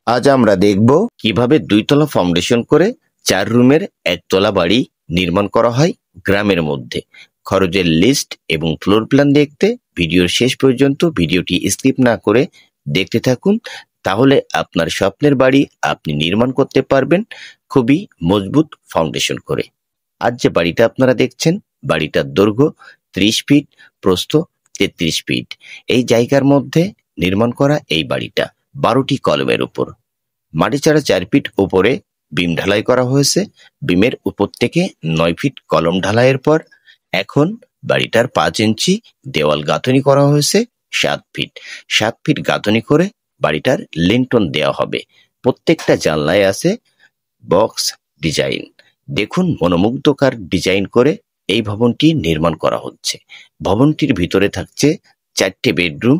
আজ আমরা দেখব কিভাবে 2 তলা ফাউন্ডেশন করে 4 রুমের 1 তলা বাড়ি নির্মাণ করা হয় গ্রামের মধ্যে। খরচের লিস্ট এবং ফ্লোর প্ল্যান দেখতে ভিডিওর শেষ পর্যন্ত ভিডিওটি স্কিপ না করে দেখতে থাকুন, তাহলে আপনার স্বপ্নের বাড়ি আপনি নির্মাণ করতে পারবেন খুবই মজবুত ফাউন্ডেশন করে। আজ যে বাড়িটা আপনারা দেখছেন, বাড়িটার দৈর্ঘ্য 30 ফিট, প্রস্থ 33 ফিট। এই জায়গার মধ্যে নির্মাণ করা এই বাড়িটা 12টি কলমের উপর। মাটি ছাড়া 4 ফিট উপরে বিম ঢালাই করা হয়েছে। বিমের উপর থেকে 9 ফিট কলম ঢালাইয়ের পর এখন বাড়িটার 5 ইঞ্চি দেওয়াল গাঁথনি করা হয়েছে 7 ফিট। 7 ফিট গাঁথনি করে বাড়িটার লিন্টন দেওয়া হবে। প্রত্যেকটা জানলায় আছে বক্স ডিজাইন। দেখুন, মনোমুগ্ধকর ডিজাইন করে এই ভবনটি নির্মাণ করা হচ্ছে। ভবনটির ভিতরে থাকছে 4টে বেডরুম,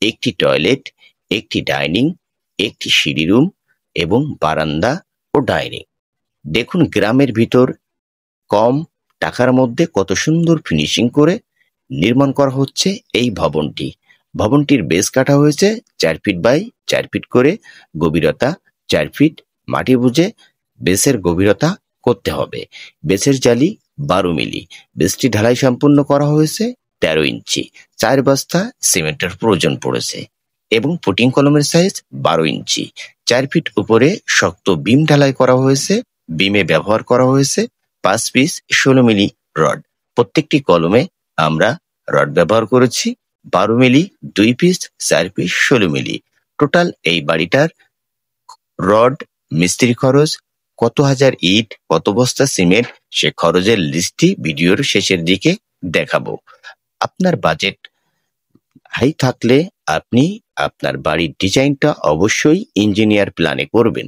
1টি টয়লেট, 1টি ডাইনিং, 1টি সিঁড়ি রুম এবং বারান্দা ও ডাইনিং। দেখুন, গ্রামের ভিতর কম টাকার মধ্যে কত সুন্দর ফিনিশিং করে নির্মাণ করা হচ্ছে এই ভবনটি। ভবনটির বেস কাটা হয়েছে 4 ফিট বাই 4 ফিট করে, গভীরতা 4 ফিট। মাটি বুঝে বেসের গভীরতা করতে হবে। বেসের জালি 12 মিলি। বেসটি ঢালাই সম্পূর্ণ করা হয়েছে 13 ইঞ্চি। 4 বস্তা সিমেন্টের প্রয়োজন পড়েছে এবং ফুটিং কলমের সাইজ 12 ইঞ্চি। 4 ফিট উপরে শক্ত বিম ঢালাই করা হয়েছে। বিমে ব্যবহার করা হয়েছে 5 পিস 16 মিলি রড। প্রত্যেকটি কলমে আমরা রড ব্যবহার করেছি 12 মিলি, 2 পিস, 4 পিস 16 মিলি। টোটাল এই বাড়িটার রড, মিস্ত্রি খরচ, কত হাজার ইট, কত বস্তা সিমেন্ট, সে খরচের লিস্টটি ভিডিওর শেষের দিকে দেখাবো। আপনার বাজেট হাই থাকলে আপনি আপনার বাড়ির ডিজাইনটা অবশ্যই ইঞ্জিনিয়ার প্ল্যানে করবেন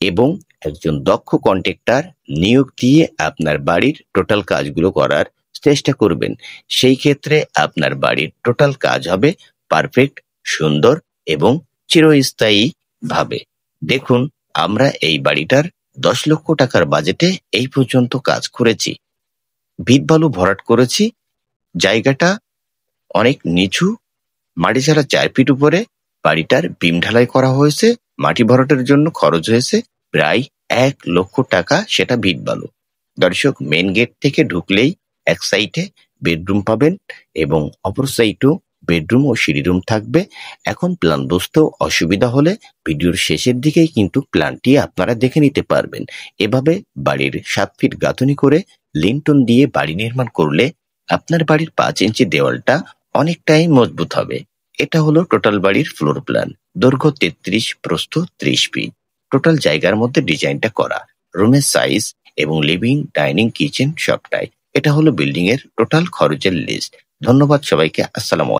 এবং একজন দক্ষ কন্ট্রাক্টর নিয়োগ দিয়ে আপনার বাড়ির টোটাল কাজগুলো করার চেষ্টা করবেন। সেই ক্ষেত্রে আপনার বাড়ির টোটাল কাজ হবে পারফেক্ট, সুন্দর এবং চিরস্থায়ী ভাবে। দেখুন, আমরা এই বাড়িটার 10 লক্ষ টাকার বাজেটে এই পর্যন্ত কাজ করেছি। ভিট বালু ভরাট করেছি। জায়গাটা অনেক নিচু। মাটি ছাড়া 4 ফিট উপরে বাড়িটার বিম ঢালাই করা হয়েছে। মাটি ভরাটের জন্য খরচ হয়েছে প্রায় 1 লক্ষ টাকা, সেটা ভিট বালু। দর্শক, মেন গেট থেকে ঢুকলেই এক সাইডে বেডরুম পাবেন এবং অপর সাইডেও বেডরুম ও সিঁড়ি রুম থাকবে। এখন প্ল্যান বুঝতেও অসুবিধা হলে ভিডিওর শেষের দিকেই কিন্তু প্ল্যানটি আপনারা দেখে নিতে পারবেন। এভাবে বাড়ির 7 ফিট গাঁথনি করে লিন্টন দিয়ে বাড়ি নির্মাণ করলে আপনার বাড়ির 5 ইঞ্চি দেওয়ালটা অনেকটাই মজবুত হবে। এটা হলো টোটাল বাড়ির ফ্লোর প্ল্যান। দৈর্ঘ্য 33, প্রস্থ 30 ফিট। টোটাল জায়গার মধ্যে ডিজাইনটা করা, রুমের সাইজ এবং লিভিং, ডাইনিং, কিচেন সবটাই। এটা হলো বিল্ডিং এর টোটাল খরচের লিস্ট। ধন্যবাদ সবাইকে। আসসালামু আলাইকুম।